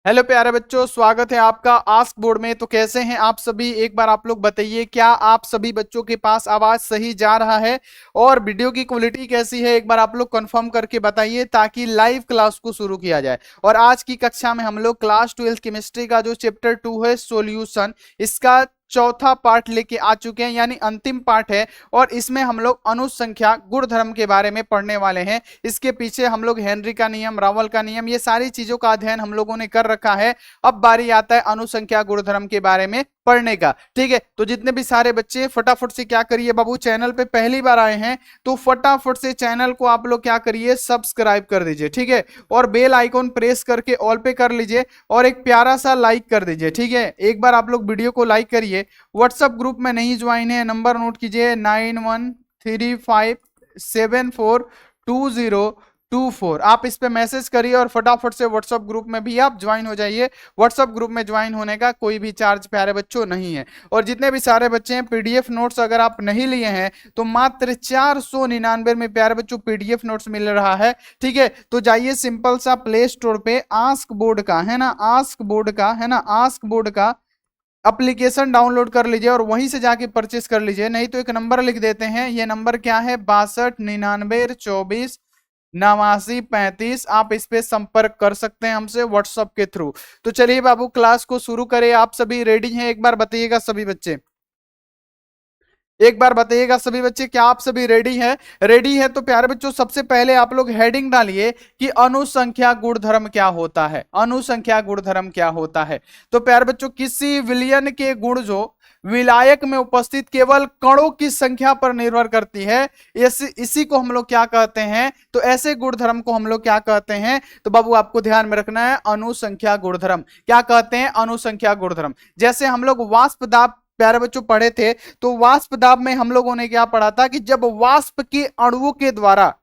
Hello प्यारे बच्चों, स्वागत है आपका आस्क बोर्ड में। तो कैसे हैं आप सभी? एक बार आप लोग बताइए, क्या आप सभी बच्चों के पास आवाज सही जा रहा है और वीडियो की क्वालिटी कैसी है? एक बार आप लोग कंफर्म करके बताइए ताकि लाइव क्लास को शुरू किया जाए। और आज की कक्षा में हम लोग क्लास 12 केमिस्ट्री का जो चैप्टर 2 है सॉल्यूशन, इसका चौथा पार्ट लेके आ चुके हैं, यानी अंतिम पार्ट है। और इसमें हम लोग अनुसंख्या गुणधर्म के बारे में पढ़ने वाले हैं। इसके पीछे हम लोग हेनरी का नियम, रावल का नियम, ये सारी चीजों का अध्ययन हम लोगों ने कर रखा है। अब बारी आता है अनुसंख्या गुणधर्म के बारे में पढ़ने का। ठीक है, तो जितने भी सारे बच्चे फटाफट से क्या करिए बाबू, चैनल पे पहली बार आए हैं तो फटाफट से चैनल को आप लोग क्या करिए, सब्सक्राइब कर दीजिए। ठीक है, और बेल आइकॉन प्रेस करके ऑल पे कर लीजिए और एक प्यारा सा लाइक कर दीजिए। ठीक है, एक बार आप लोग वीडियो को लाइक करिए। व्हाट्सएप ग्रुप में नहीं ज्वाइन है, नंबर नोट कीजिए 9135742024। आप इस पे मैसेज करिए और फटाफट से व्हाट्सएप ग्रुप में भी आप ज्वाइन हो जाइए। व्हाट्सएप ग्रुप में ज्वाइन होने का कोई भी चार्ज प्यारे बच्चों नहीं है। और जितने भी सारे बच्चे हैं, पीडीएफ नोट्स अगर आप नहीं लिए हैं तो मात्र 499 में प्यारे बच्चों पीडीएफ नोट्स मिल रहा है। ठीक है, तो जाइए सिंपल सा प्ले स्टोर पे आस्क बोर्ड का है ना, आस्क बोर्ड का एप्लीकेशन डाउनलोड कर लीजिए और वहीं से जाके परचेस कर लीजिए। नहीं तो एक नंबर लिख देते हैं, ये नंबर क्या है, 6299248935। आप इस पे संपर्क कर सकते हैं हमसे व्हाट्सएप के थ्रू। तो चलिए बाबू, क्लास को शुरू करें। आप सभी रेडी हैं? एक बार बताइएगा सभी बच्चे, एक बार बताइएगा सभी बच्चे, क्या आप सभी रेडी हैं? रेडी है तो प्यारे बच्चों सबसे पहले आप लोग हेडिंग डालिए कि अनुसंख्या गुणधर्म क्या होता है। अनुसंख्या गुणधर्म क्या होता है? तो प्यारे बच्चों, किसी विलयन के गुण जो विलायक में उपस्थित केवल कणों की संख्या पर निर्भर करती है, इसी को हम लोग क्या कहते हैं? तो ऐसे गुणधर्म को हम लोग क्या कहते हैं? तो बाबू आपको ध्यान में रखना है, अनुसंख्या गुणधर्म। क्या कहते हैं? अनुसंख्या गुणधर्म। जैसे हम लोग वाष्प दाब प्यारे बच्चों पढ़े थे, तो वाष्प दाब में हम लोगों ने क्या पढ़ा था कि जब वाष्प के अणुओं के द्वारा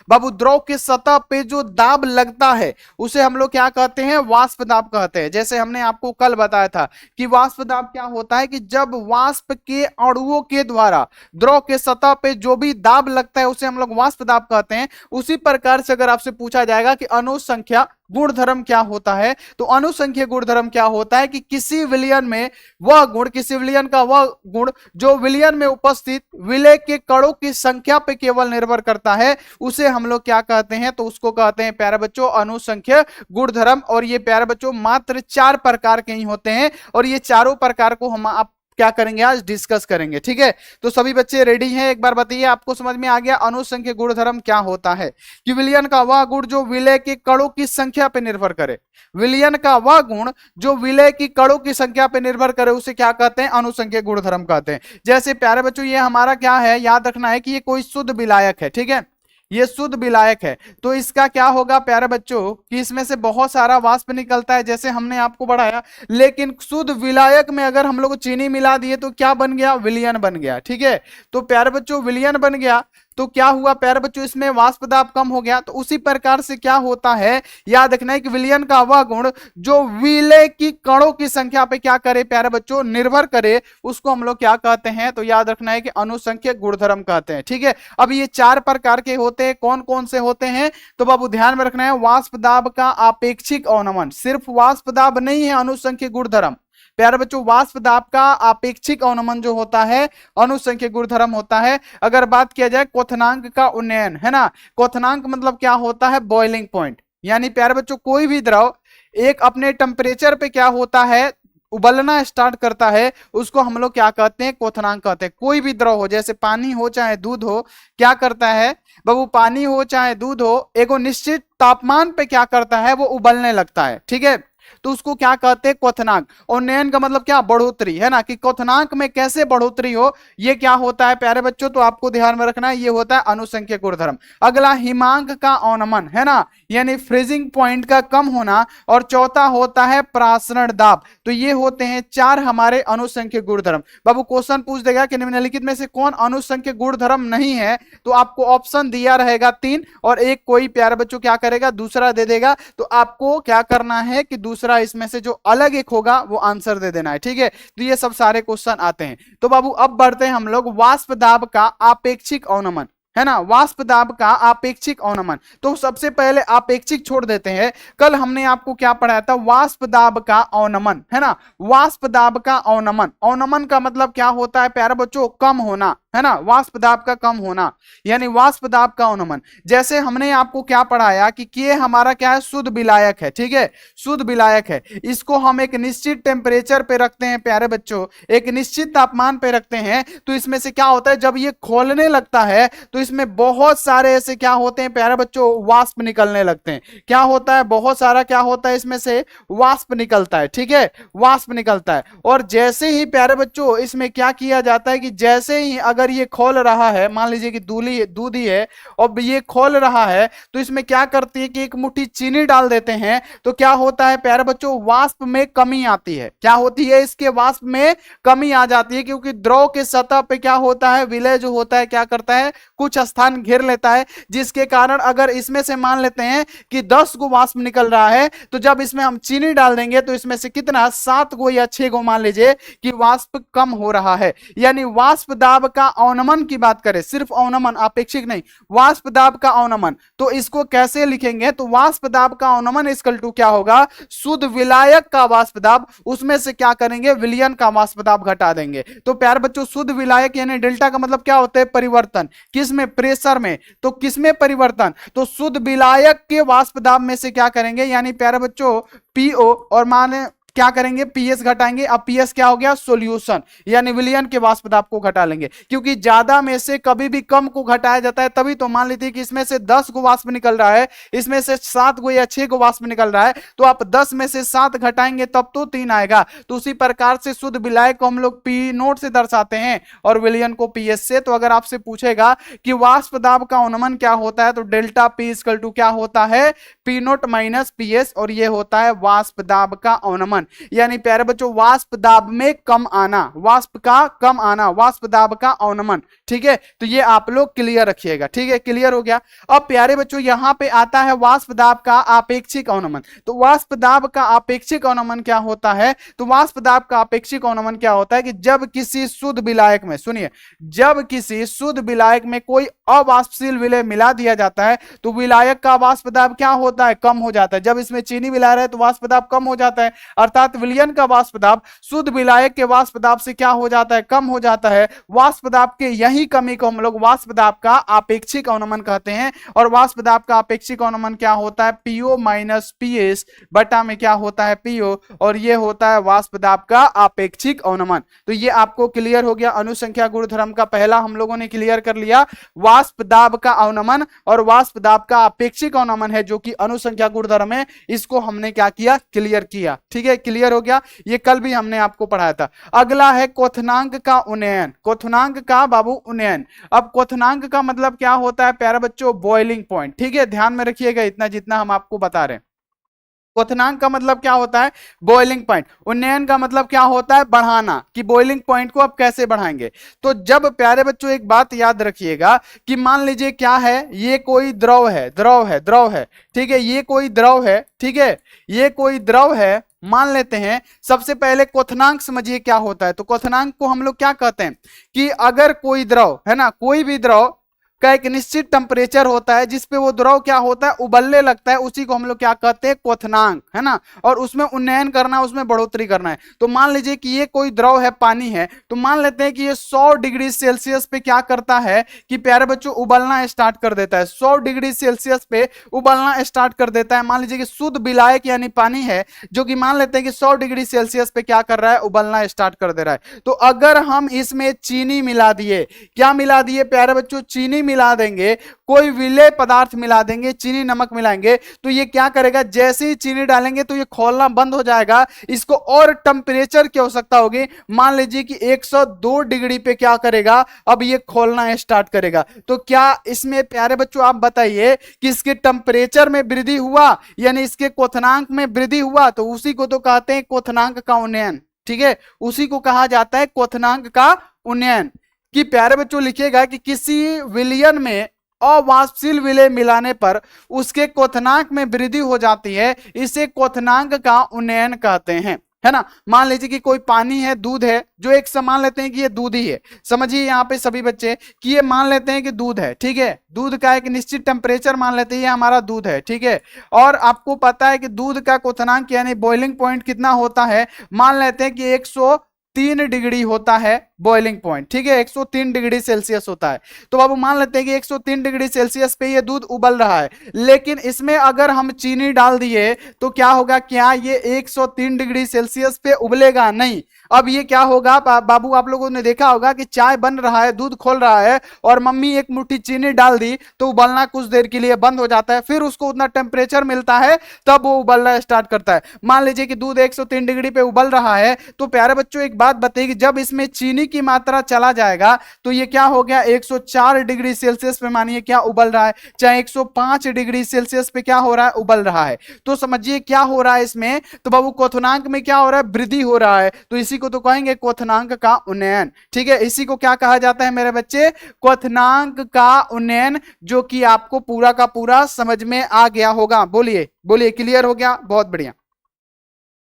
बाबू द्रव के सतह पे जो दाब लगता है उसे हम लोग क्या कहते हैं? वाष्प दाब कहते हैं। जैसे हमने आपको कल बताया था कि वाष्प दाब क्या होता है कि जब वाष्प के अणुओं के द्वारा द्रव के सतह पे जो भी दाब लगता है उसे हम लोग वाष्प दाब कहते हैं। उसी प्रकार से अगर आपसे पूछा जाएगा कि अनुसंख्या गुणधर्म क्या होता है, तो अनुसंख्यिक गुणधर्म क्या होता है कि किसी विलयन में वह गुण, किसी विलयन का वह गुण जो विलयन में उपस्थित विलय के कणों की संख्या पे केवल निर्भर करता है, उसे हम लोग क्या कहते हैं? तो उसको कहते हैं प्यारे बच्चों अनुसंख्यिक गुणधर्म। और ये प्यारे बच्चों मात्र 4 प्रकार के ही होते हैं और ये चारों प्रकार को हम आप क्या करेंगे, आज डिस्कस करेंगे। ठीक है, तो सभी बच्चे रेडी हैं? एक बार बताइए, आपको समझ में आ गया अनुसंख्यिक गुणधर्म क्या होता है? कि विलयन का वह गुण जो विलय के कणों की संख्या पर निर्भर करे, विलयन का वह गुण जो विलय की कणों की संख्या पर निर्भर करे उसे क्या कहते हैं? अनुसंख्यिक गुणधर्म कहते हैं। जैसे प्यारे बच्चों ये हमारा क्या है, याद रखना है कि ये कोई शुद्ध विलायक है। ठीक है, ये शुद्ध विलायक है, तो इसका क्या होगा प्यारे बच्चों कि इसमें से बहुत सारा वाष्प निकलता है, जैसे हमने आपको बढ़ाया। लेकिन शुद्ध विलायक में अगर हम लोग चीनी मिला दिए तो क्या बन गया? विलयन बन गया। ठीक है, तो प्यारे बच्चों विलयन बन गया तो क्या हुआ प्यारे बच्चों? इसमें वाष्प दाब कम हो गया। तो उसी प्रकार से क्या होता है, याद रखना है कि विलयन का वह गुण जो विलय की कणों की संख्या पे क्या करे प्यारे बच्चों? निर्भर करे, उसको हम लोग क्या कहते हैं? तो याद रखना है कि अनुसंख्यिक गुणधर्म कहते हैं। ठीक है, अब ये 4 प्रकार के होते हैं, कौन कौन से होते हैं? तो बाबू ध्यान में रखना है, वाष्प दाब का आपेक्षिक अवनमन, सिर्फ वाष्प दाब नहीं है अनुसंख्यिक गुणधर्म प्यारे बच्चों। वाष्प दाब का आपेक्षिक अवनमन जो होता है अनुसंख्यिक गुणधर्म होता है। अगर बात किया जाए क्वथनांक का उन्नयन, है ना, क्वथनांक मतलब क्या होता है? Boiling point. यानी प्यारे बच्चों कोई भी द्रव एक अपने टेम्परेचर पे क्या होता है, उबलना स्टार्ट करता है, उसको हम लोग क्या कहते हैं? क्वथनांक कहते हैं। कोई भी द्रव हो, जैसे पानी हो चाहे दूध हो, क्या करता है बाबू? पानी हो चाहे दूध हो, एक निश्चित तापमान पे क्या करता है? वो उबलने लगता है। ठीक है, तो उसको क्या कहते हैं? क्वथनांक। और नयन का मतलब क्या? बढ़ोतरी, है ना, कि क्वथनांक में कैसे बढ़ोतरी हो, ये क्या होता है प्यारे बच्चों? तो आपको ध्यान में रखना है, ये होता है अनुसंख्यिक गुणधर्म। अगला हिमांक का अवनमन, है ना, यानी फ्रीजिंग पॉइंट का कम होना। और चौथा होता है प्रासरण दाब। तो ये होते हैं 4 हमारे अनुसंख्यिक गुणधर्म। बाबू क्वेश्चन पूछ देगा कि निम्नलिखित में से कौन अनुसंख्यिक गुणधर्म नहीं है, तो आपको ऑप्शन दिया रहेगा 3 और एक कोई प्यारे बच्चों क्या करेगा? दूसरा दे देगा। तो आपको क्या करना है कि दूसरा इसमें से जो अलग एक होगा वो आंसर दे देना है। ठीक है, तो ये सब सारे क्वेश्चन आते हैं। तो बाबू अब बढ़ते हैं हम लोग वाष्प दाब का आपेक्षिक अवनमन। है ना, वाष्प दाब का आपेक्षिक अवनमन। तो सबसे पहले आपेक्षिक छोड़ देते हैं। कल हमने आपको क्या पढ़ाया था, वाष्प दाब का अवनमन, है ना, वाष्प दाब का अवनमन। अवनमन का मतलब क्या होता है प्यारे बच्चों, कम होना, है ना, वाष्प दाब का कम होना, यानी वाष्प दाब का अवनमन। जैसे हमने आपको क्या पढ़ाया कि ये हमारा क्या है, शुद्ध विलायक है, ठीक है, शुद्ध विलायक है। इसको हम एक निश्चित टेम्परेचर पे रखते हैं प्यारे बच्चों, एक निश्चित तापमान पे रखते हैं, तो इसमें से क्या होता है, जब ये खोलने लगता है तो इसमें बहुत सारे ऐसे क्या होते हैं प्यारे बच्चों, वाष्प निकलने लगते हैं। क्या होता है, बहुत सारा क्या होता है, इसमें से वाष्प निकलता है, ठीक है, वाष्प निकलता है। और जैसे ही प्यारे बच्चों इसमें क्या किया जाता है कि जैसे ही अगर ये खोल रहा है, मान लीजिए कि दूधी है और ये खोल रहा है, तो इसमें क्या करती है कि एक मुट्ठी चीनी डाल देते हैं, तो क्या होता है प्यारे बच्चों, वाष्प में कमी आती है। क्या होती है, इसके वाष्प में कमी आ जाती है, क्योंकि द्रव के सतह पे क्या होता है, विलय जो होता है क्या करता है, कुछ स्थान घेर लेता है, जिसके कारण अगर इसमें से मान लेते हैं कि 10 गो वाष्प निकल रहा है, तो जब इसमें हम चीनी डाल देंगे तो इसमें से कितना, 7 गो या 6 गो मान लीजिए कि वाष्प कम हो रहा है। यानी वाष्प दाब का अवनमन की बात करें, सिर्फ अवनमन, अपेक्षिक नहीं, वाष्प दाब का अवनमन, तो इसको कैसे लिखेंगे, तो वाष्प दाब का अवनमन इक्वल टू क्या होगा, शुद्ध विलायक का वाष्प दाब, उसमें से क्या करेंगे, विलयन का वाष्प दाब घटा देंगे। तो प्यारे बच्चों शुद्ध विलायक यानी डेल्टा का मतलब क्या होता है, परिवर्तन, किसमें, प्रेशर में, तो किसमें परिवर्तन, तो शुद्ध विलायक के वाष्प दाब में से क्या करेंगे, यानी प्यारे बच्चों पीओ और माने क्या करेंगे, पीएस घटाएंगे। अब पीएस क्या हो गया, सॉल्यूशन, यानी विलयन के वाष्प दाब को घटा लेंगे, क्योंकि ज्यादा में से कभी भी कम को घटाया जाता है तभी। तो मान लीजिए कि इसमें से 10 गो वाष्प निकल रहा है, इसमें से 7 गो या 6 गो वाष्प निकल रहा है, तो आप 10 में से 7 घटाएंगे तब तो 3 आएगा। तो उसी प्रकार से शुद्ध विलायक को हम लोग पी नोट से दर्शाते हैं और विलयन को पीएस से। तो अगर आपसे पूछेगा कि वाष्प दाब का अवनमन क्या होता है, तो डेल्टा पी इक्वल टू क्या होता है, पी नोट माइनस पीएस, और ये होता है वाष्प दाब का अवनमन। यानी प्यारे बच्चों वाष्प दाब में कम आना, वाष्प का कम आना, वाष्प दाब का अवनमन, ठीक है। तो ये आप लोग क्लियर रखिएगा, ठीक है, क्लियर हो गया। अब प्यारे बच्चों यहां पे आता है वाष्प दाब का आपेक्षिक अवनमन। तो वाष्प दाब का आपेक्षिक अवनमन क्या होता है, तो वाष्प दाब का आपेक्षिक अवनमन क्या होता है कि जब किसी शुद्ध विलायक में, सुनिए, जब किसी शुद्ध विलायक में कोई अवाष्पशील विलय मिला दिया जाता है, तो विलायक का वाष्प दाब क्या होता है, कम हो जाता है। जब इसमें चीनी मिला रहा है तो वाष्प दाब कम हो जाता है, अर्थात विलयन का वाष्प दाब शुद्ध विलायक के वाष्प दाब से क्या हो जाता है, कम हो जाता है। वाष्प दाब के यही कमी को हम लोग वाष्प दाब का आपेक्षिक अवनमन कहते हैं। और वाष्प दाब का आपेक्षिक अवनमन क्या होता है, पीओ माइनस पीएस बटा में क्या होता है, पीओ, और ये होता है वाष्प दाब का आपेक्षिक अवनमन। तो ये आपको क्लियर हो गया। अनुसंख्या गुणधर्म का पहला हम लोगों ने क्लियर कर लिया, वाष्प दाब का अवनमन और वाष्प दाब का आपेक्षिक अवनमन है जो कि अनुसंख्या गुणधर्म है, इसको हमने क्या किया, क्लियर किया, ठीक है, क्लियर हो गया। ये कल भी हमने आपको पढ़ाया था। अगला है क्वथनांक का उन्नयन, क्वथनांक का बाबू उन्नयन। अब क्वथनांक का मतलब क्या होता है प्यारे बच्चों, बॉइलिंग पॉइंट, ठीक है, ध्यान में रखिएगा इतना जितना हम आपको बता रहे हैं। क्वथनांक का मतलब क्या होता है, बॉइलिंग पॉइंट। उन्नयन का मतलब क्या होता है, बढ़ाना, कि बॉइलिंग पॉइंट को आप कैसे बढ़ाएंगे। तो जब प्यारे बच्चों एक बात याद रखिएगा कि मान लीजिए क्या है, ये कोई द्रव है, द्रव है, ठीक है, ये कोई द्रव है, ठीक है, ये कोई द्रव है, मान लेते हैं। सबसे पहले क्वथनांक समझिए क्या होता है। तो क्वथनांक को हम लोग क्या कहते हैं कि अगर कोई द्रव है ना, कोई भी द्रव का एक निश्चित टेम्परेचर होता है जिसपे वो द्रव क्या होता है, उबलने लगता है, उसी को हम लोग क्या कहते हैं, क्वथनांक, है ना। और उसमें उन्नयन करना है, उसमें बढ़ोतरी करना है। तो मान लीजिए कि ये कोई द्रव है, पानी है, तो मान लेते हैं कि ये 100 डिग्री सेल्सियस पे क्या करता है कि प्यारे बच्चों उबलना स्टार्ट कर देता है। 100 डिग्री सेल्सियस पे उबलना स्टार्ट कर देता है। मान लीजिए कि शुद्ध विलायक यानी पानी है जो कि मान लेते हैं कि 100 डिग्री सेल्सियस पे क्या कर रहा है, उबलना स्टार्ट कर दे रहा है। तो अगर हम इसमें चीनी मिला दिए, क्या मिला दिए प्यारे बच्चों, चीनी मिला देंगे, कोई विलेय पदार्थ मिला देंगे, चीनी नमक मिलाएंगे, तो ये क्या करेगा, जैसे ही चीनी डालेंगे तो ये खोलना बंद हो जाएगा। इसको और टेम्परेचर की आवश्यकता होगी, मान लीजिए कि 102 डिग्री पे क्या करेगा, अब ये खोलना स्टार्ट करेगा। तो क्या इसमें प्यारे बच्चों आप बताइए कि इसके टेम्परेचर में वृद्धि हुआ, यानी इसके क्वथनांक में वृद्धि हुआ, तो उसी को तो कहते हैं क्वथनांक का उन्नयन, ठीक है, उसी को कहा जाता है क्वथनांक का उन्नयन। कि प्यारे बच्चों लिखिएगा कि किसी विलयन में अवाष्पशील विलय मिलाने पर उसके क्वथनांक में वृद्धि हो जाती है, इसे क्वथनांक का उन्नयन कहते हैं। है ना। मान लीजिए कि कोई पानी है, दूध है, जो एक मान लेते हैं कि ये दूध ही है। समझिए यहाँ पे सभी बच्चे कि ये मान लेते हैं कि दूध है, ठीक है। दूध का एक निश्चित टेम्परेचर मान लेते हैं, ये हमारा दूध है, ठीक है। और आपको पता है कि दूध का क्वथनांक यानी बॉइलिंग पॉइंट कितना होता है, मान लेते हैं कि 103 डिग्री होता है बॉइलिंग पॉइंट, ठीक है। 103 डिग्री सेल्सियस होता है। तो बाबू मान लेते हैं कि 103 डिग्री सेल्सियस पे ये दूध उबल रहा है, लेकिन इसमें अगर हम चीनी डाल दिए तो क्या होगा, क्या ये 103 डिग्री सेल्सियस पे उबलेगा? नहीं। अब ये क्या होगा बाबू, आप लोगों ने देखा होगा कि चाय बन रहा है, दूध खोल रहा है और मम्मी एक मुट्ठी चीनी डाल दी तो उबलना कुछ देर के लिए बंद हो जाता है, फिर उसको उतना टेम्परेचर मिलता है तब वो उबलना स्टार्ट करता है। मान लीजिए कि दूध 103 डिग्री पे उबल रहा है, तो प्यारे बच्चों एक बात बताइए, जब इसमें चीनी की मात्रा चला जाएगा तो ये क्या हो गया, 104 डिग्री सेल्सियस पे मानिए क्या उबल रहा है, चाहे 105 डिग्री सेल्सियस पे क्या हो रहा है, उबल रहा है। तो समझिए क्या हो रहा है इसमें, तो बाबू क्वथनांक में क्या हो रहा है, वृद्धि हो रहा है। तो इसी को तो कहेंगे क्वथनांक का उन्नयन, ठीक है। इसी को क्या कहा जाता है मेरे बच्चे, क्वथनांक का उन्नयन, जो कि आपको पूरा का पूरा समझ में आ गया होगा। बोलिए बोलिए, क्लियर हो गया? बहुत बढ़िया,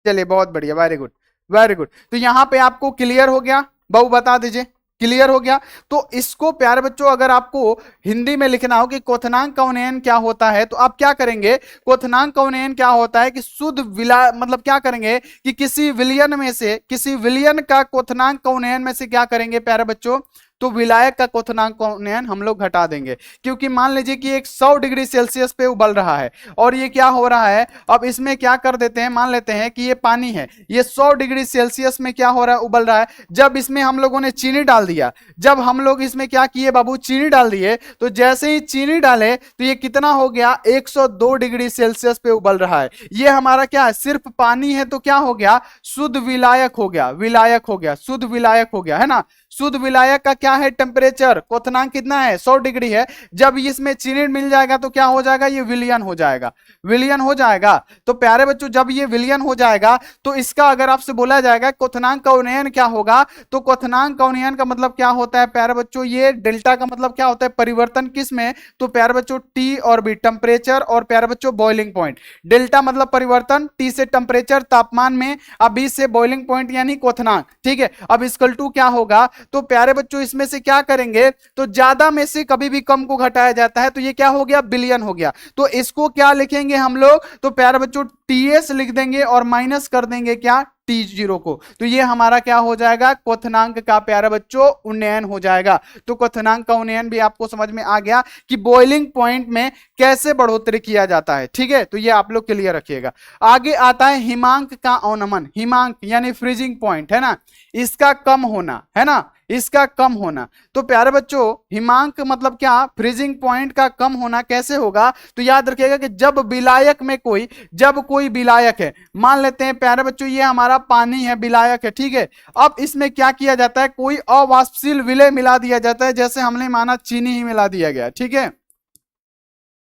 चलिए बहुत बढ़िया, वेरी गुड वेरी गुड। तो यहां पे आपको क्लियर हो गया, बाबू बता दीजिए, क्लियर हो गया? तो इसको प्यारे बच्चों अगर आपको हिंदी में लिखना हो कि क्वथनांक का उन्नयन क्या होता है, तो आप क्या करेंगे, क्वथनांक का उन्नयन क्या होता है कि शुद्ध मतलब क्या करेंगे कि किसी विलयन में से, किसी विलयन का क्वथनांक का उन्नयन में से क्या करेंगे प्यारे बच्चों, तो विलायक का क्वथनांक का उन्नयन हम लोग घटा देंगे। क्योंकि मान लीजिए कि एक 100 डिग्री सेल्सियस पे उबल रहा है और ये क्या हो रहा है, अब इसमें क्या कर देते हैं, मान लेते हैं कि ये पानी है, ये 100 डिग्री सेल्सियस में क्या हो रहा है, उबल रहा है। जब इसमें हम लोगों ने चीनी डाल दिया, जब हम लोग इसमें क्या किए बाबू, चीनी डाल दिए, तो जैसे ही चीनी डाले तो ये कितना हो गया, 102 डिग्री सेल्सियस पे उबल रहा है। ये हमारा क्या है, सिर्फ पानी है, तो क्या हो गया, शुद्ध विलायक हो गया, विलायक हो गया, शुद्ध विलायक हो गया, है ना। शुद्ध विलायक का क्या है टेम्परेचर, क्वथनांक कितना है, 100 डिग्री है। जब इसमें चीनी मिल जाएगा तो क्या हो जाएगा, ये विलयन हो जाएगा, विलयन हो जाएगा। तो प्यारे बच्चों जब ये विलयन हो जाएगा तो इसका अगर आपसे बोला जाएगा क्वथनांक का उन्नयन क्या होगा, तो क्वथनांक का उन्नयन का मतलब क्या होता है प्यारे बच्चों, ये डेल्टा का मतलब क्या होता है, परिवर्तन किस में, तो प्यारे बच्चों टी और बी, टेम्परेचर और प्यारे बच्चों बॉइलिंग पॉइंट। डेल्टा मतलब परिवर्तन, टी से टेम्परेचर तापमान में, अब बी से बॉइलिंग पॉइंट यानी क्वथनांक, ठीक है। अब इक्वल टू क्या होगा, तो प्यारे बच्चों इसमें से क्या करेंगे, तो ज्यादा में से कभी भी कम को घटाया जाता है, तो ये क्या हो गया, बिलियन हो गया। तो इसको क्या लिखेंगे हम लोग, तो प्यारे बच्चों टीएस लिख देंगे और माइनस कर देंगे क्या, T0 को। तो ये हमारा क्या हो जाएगा, क्वथनांक का प्यारे बच्चों उन्नयन हो जाएगा। तो क्वथनांक का उन्नयन भी आपको समझ में आ गया कि बॉइलिंग पॉइंट में कैसे बढ़ोतरी किया जाता है, ठीक है। तो ये आप लोग क्लियर रखिएगा। आगे आता है हिमांक का अवनमन, हिमांक यानी फ्रीजिंग पॉइंट, है ना, इसका कम होना, है ना, इसका कम होना। तो प्यारे बच्चों हिमांक मतलब क्या, फ्रीजिंग पॉइंट का कम होना कैसे होगा, तो याद रखिएगा कि जब विलायक में कोई, जब कोई विलायक है, मान लेते हैं प्यारे बच्चों ये हमारा पानी है, विलायक है, ठीक है। अब इसमें क्या किया जाता है, कोई अवाष्पशील विलय मिला दिया जाता है, जैसे हमने माना चीनी ही मिला दिया गया, ठीक है।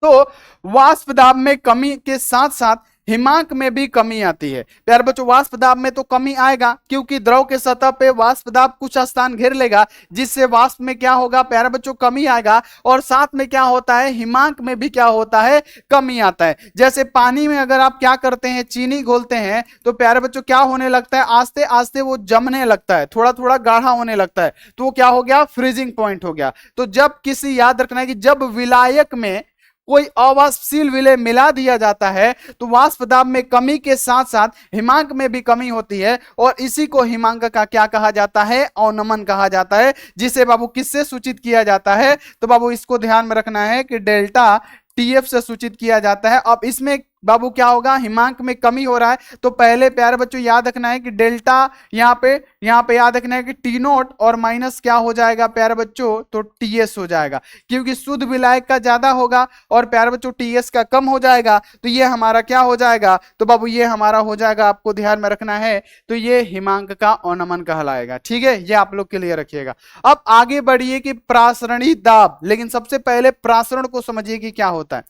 तो वाष्प दाब में कमी के साथ साथ हिमांक में भी कमी आती है। प्यारे बच्चों वाष्प दाब में तो कमी आएगा, क्योंकि द्रव के सतह पे वाष्प दाब कुछ स्थान घेर लेगा, जिससे वाष्प में क्या होगा प्यारे बच्चों, कमी आएगा। और साथ में क्या होता है, हिमांक में भी क्या होता है, कमी आता है। जैसे पानी में अगर आप क्या करते हैं, चीनी घोलते हैं, तो प्यारे बच्चों क्या होने लगता है, आस्ते आस्ते वो जमने लगता है, थोड़ा थोड़ा गाढ़ा होने लगता है, तो वो क्या हो गया, फ्रीजिंग पॉइंट हो गया। तो जब किसी, याद रखना है कि जब विलायक में कोई अवाष्पशील विलय मिला दिया जाता है, तो वाष्प दाब में कमी के साथ साथ हिमांक में भी कमी होती है, और इसी को हिमांक का क्या कहा जाता है, अवनमन कहा जाता है, जिसे बाबू किससे सूचित किया जाता है, तो बाबू इसको ध्यान में रखना है कि डेल्टा टीएफ से सूचित किया जाता है। अब इसमें बाबू क्या होगा, हिमांक में कमी हो रहा है, तो पहले प्यारे बच्चों याद रखना है कि डेल्टा यहाँ पे याद रखना है कि टी नोट और माइनस क्या हो जाएगा प्यारे बच्चों, तो टीएस हो जाएगा, क्योंकि शुद्ध विलायक का ज्यादा होगा और प्यारे बच्चों टीएस का कम हो जाएगा। तो ये हमारा क्या हो जाएगा, तो बाबू ये हमारा हो जाएगा, आपको ध्यान में रखना है, तो ये हिमांक का अवनमन कहलाएगा, ठीक है। ये आप लोग क्लियर रखिएगा। अब आगे बढ़िए कि प्रासरणी दाब, लेकिन सबसे पहले प्रासरण को समझिए कि क्या होता है।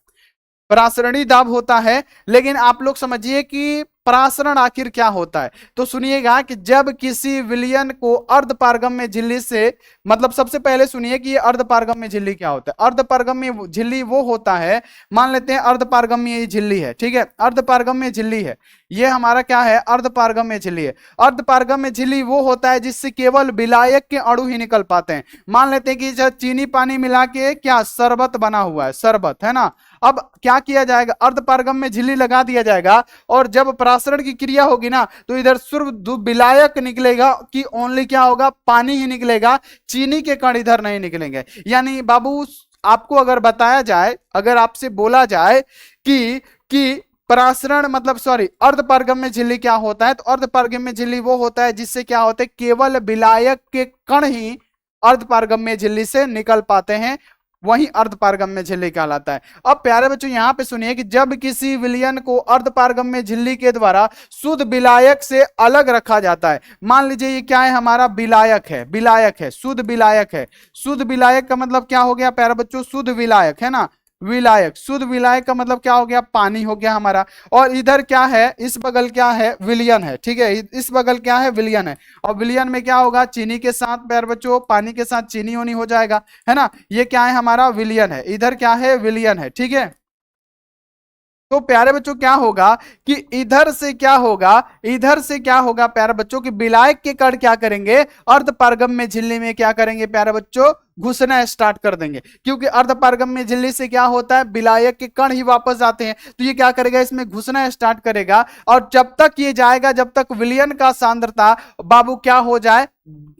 परासरणी दाब होता है। लेकिन आप लोग समझिए कि परासरण आखिर क्या होता है। तो सुनिएगा कि जब किसी विलयन को अर्धपारगम्य झिल्ली से, मतलब सबसे पहले सुनिए कि ये अर्धपारगम्य झिल्ली क्या होता है। अर्धपारगम्य झिल्ली वो होता है, मान लेते हैं अर्धपारगम्य झिल्ली है, ठीक है, अर्धपारगम्य झिल्ली है, ये हमारा क्या है, अर्धपारगम्य झिल्ली है। अर्धपारगम्य झिल्ली वो होता है जिससे केवल विलायक के अणु ही निकल पाते हैं। मान लेते हैं कि जब चीनी पानी मिला के क्या शरबत बना हुआ है, शरबत है ना, अब क्या किया जाएगा, अर्धपारगम्य झिल्ली लगा दिया जाएगा और जब परासरण की क्रिया होगी ना तो इधर सिर्फ विलायक निकलेगा कि ओनली क्या होगा, पानी ही निकलेगा, चीनी के कण इधर नहीं निकलेंगे। यानी बाबू आपको अगर बताया जाए, अगर आपसे बोला जाए कि परासरण मतलब सॉरी अर्धपारगम्य झिल्ली क्या होता है, तो अर्धपारगम्य झिल्ली वो होता है जिससे क्या होता है, केवल विलायक के कण ही अर्धपारगम्य झिल्ली से निकल पाते हैं, वही अर्धपारगम्य झिल्ली कहलाता है। अब प्यारे बच्चों यहां पे सुनिए कि जब किसी विलयन को अर्धपारगम्य झिल्ली के द्वारा शुद्ध विलायक से अलग रखा जाता है, मान लीजिए ये क्या है, हमारा विलायक है, विलायक है, शुद्ध विलायक है। शुद्ध विलायक का मतलब क्या हो गया प्यारे बच्चों, शुद्ध विलायक है ना, विलायक, शुद्ध विलायक का मतलब क्या हो गया, पानी हो गया हमारा। और इधर क्या है, इस बगल क्या है, विलयन है, ठीक है, इस बगल क्या है, विलयन है। और विलयन में क्या होगा, चीनी के साथ प्यारे बच्चों, पानी के साथ चीनी होनी हो जाएगा, है ना, ये क्या है हमारा विलयन है, इधर क्या है, विलयन है, ठीक है। तो प्यारे बच्चों क्या होगा कि इधर से क्या होगा, इधर से क्या होगा प्यारे बच्चों कि विलायक के कण क्या करेंगे, अर्धपारगम्य झिल्ली में क्या करेंगे प्यारे बच्चों, घुसना स्टार्ट कर देंगे। क्योंकि अर्धपारगम्य झिल्ली से क्या होता है, विलायक के कण ही वापस आते हैं, तो ये क्या करेगा, इसमें घुसना स्टार्ट करेगा। और जब तक ये जाएगा, जब तक विलयन का सांद्रता बाबू क्या हो जाए,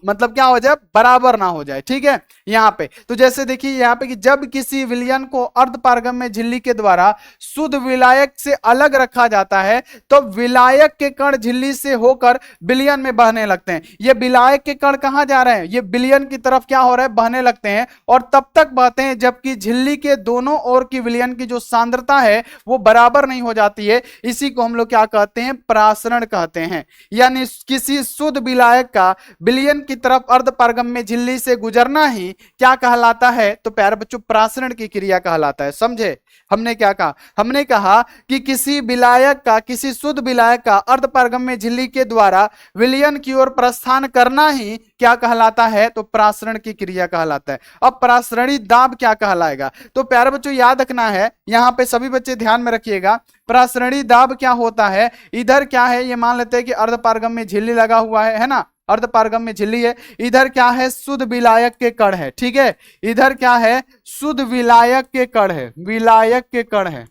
मतलब क्या हो जाए, बराबर ना हो जाए, ठीक है। यहाँ पे तो जैसे देखिए यहाँ पे कि जब किसी विलयन को अर्धपारगम्य झिल्ली के द्वारा शुद्ध विलायक से अलग रखा जाता है, तो विलायक के कण झिल्ली से होकर विलयन में बहने लगते हैं। ये विलायक के कण कहां जा रहे हैं, ये विलयन की तरफ क्या हो रहा है, बहने लगते हैं, और तब तक बहते हैं जबकि झिल्ली के दोनों ओर की विलयन की जो सांद्रता है वो बराबर नहीं हो जाती है। इसी को हम लोग क्या कहते हैं, परासरण कहते हैं। यानी किसी शुद्ध विलायक का विलयन की तरफ अर्धपारगम्य झिल्ली से गुजरना ही क्या कहलाता है, तो प्यारे बच्चों परासरण की क्रिया कहलाता है। समझे, हमने क्या कहा, हमने कहा कि किसी विलायक का, किसी शुद्ध विलायक का अर्धपारगम्य झिल्ली के द्वारा विलयन की ओर प्रस्थान करना ही क्या कहलाता है, तो परासरण की क्रिया कहलाता है। अब परासरणी दाब क्या कहलाएगा, तो प्यारे बच्चों याद रखना है, यहां पे सभी बच्चे ध्यान में रखिएगा। परासरणी दाब क्या होता है, इधर क्या है, ये मान लेते हैं कि अर्धपारगम्य झिल्ली लगा हुआ है ना, अर्धपारगम्य झिल्ली है, इधर क्या है, शुद्ध विलायक के कण है, ठीक है, इधर क्या है, शुद्ध विलायक के कण है, विलायक के कण है,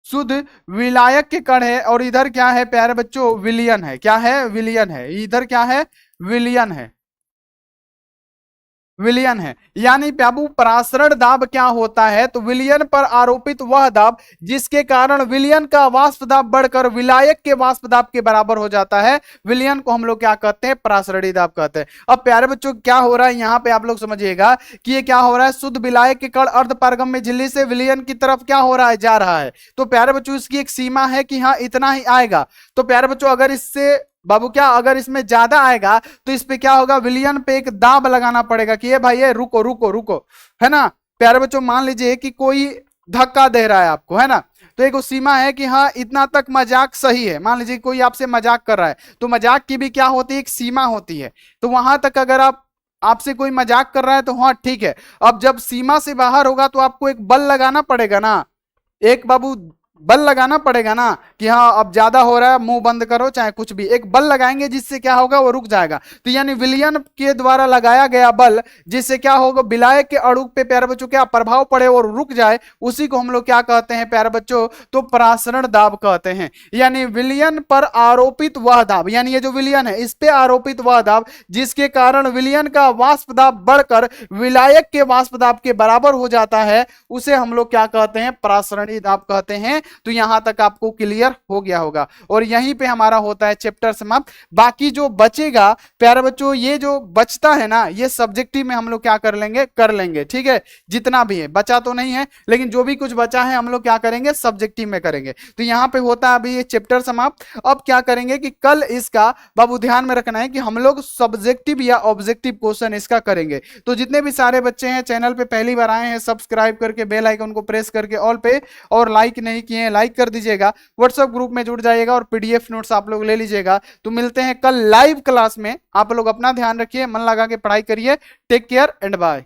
शुद्ध विलायक के कण है। और इधर क्या है प्यारे बच्चों, विलयन है, क्या है, विलयन है, इधर क्या है, विलयन है, विलयन है। यानी बाबू परासरण दाब क्या होता है, तो विलयन पर आरोपित वह दाब जिसके कारण विलयन का वाष्प दाब बढ़कर विलायक के वाष्प दाब के बराबर हो जाता है, विलयन को हम लोग क्या कहते हैं, परासरणी दाब कहते हैं। अब प्यारे बच्चों क्या हो रहा है यहाँ पे, आप लोग समझिएगा कि ये क्या हो रहा है, शुद्ध विलायक के कण अर्धपारगम्य झिल्ली से विलयन की तरफ क्या हो रहा है, जा रहा है। तो प्यारे बच्चों इसकी एक सीमा है कि हाँ इतना ही आएगा। तो प्यारे बच्चों अगर इससे बाबू क्या, अगर इसमें ज्यादा आएगा तो इस पे क्या होगा, विलयन पे एक दाब लगाना पड़ेगा कि ये भाई ये रुको रुको रुको, है ना। प्यारे बच्चों मान लीजिए कि कोई धक्का दे रहा है आपको, है ना, तो एक सीमा है कि हाँ इतना तक मजाक सही है। मान लीजिए कोई आपसे मजाक कर रहा है, तो मजाक की भी क्या होती है, एक सीमा होती है। तो वहां तक अगर आपसे कोई मजाक कर रहा है तो हाँ ठीक है। अब जब सीमा से बाहर होगा तो आपको एक बल लगाना पड़ेगा ना, एक बाबू बल लगाना पड़ेगा ना कि हाँ अब ज्यादा हो रहा है, मुंह बंद करो, चाहे कुछ भी एक बल लगाएंगे जिससे क्या होगा, वो रुक जाएगा। तो यानी विलयन के द्वारा लगाया गया बल जिससे क्या होगा, विलायक के अणु पे प्यारे बच्चों क्या प्रभाव पड़े और रुक जाए, उसी को हम लोग क्या कहते हैं प्यारे बच्चों, तो परासरण दाब कहते हैं। यानी विलयन पर आरोपित वह दाब, यानी ये जो विलयन है इस पे आरोपित वह दाब जिसके कारण विलयन का वाष्प दाब बढ़कर विलायक के वाष्प दाब के बराबर हो जाता है, उसे हम लोग क्या कहते हैं, परासरणी दाब कहते हैं। तो यहां तक आपको क्लियर हो गया होगा और यहीं पे हमारा होता है चैप्टर समाप्त। बाकी जो बचेगा प्यारे बच्चों, ये जो बचता है ना, ये सब्जेक्टिव में हम लोग क्या कर लेंगे, ठीक है। जितना भी है बचा तो नहीं है, लेकिन जो भी कुछ बचा है हम लोग क्या करेंगे, सब्जेक्टिव में करेंगे। तो यहां पे होता है अभी ये चैप्टर समाप्त। अब क्या करेंगे कि कल इसका बाबू ध्यान में रखना है कि हम लोग सब्जेक्टिव या ऑब्जेक्टिव क्वेश्चन इसका करेंगे। तो जितने भी सारे बच्चे हैं चैनल पे पहली बार आए हैं, सब्सक्राइब करके बेल आइकन को प्रेस करके ऑल पे, और लाइक नहीं किए हैं लाइक कर दीजिएगा, व्हाट्सएप ग्रुप में जुड़ जाइएगा और पीडीएफ नोट्स आप लोग ले लीजिएगा। तो मिलते हैं कल लाइव क्लास में। आप लोग अपना ध्यान रखिए, मन लगा के पढ़ाई करिए। Take care and bye.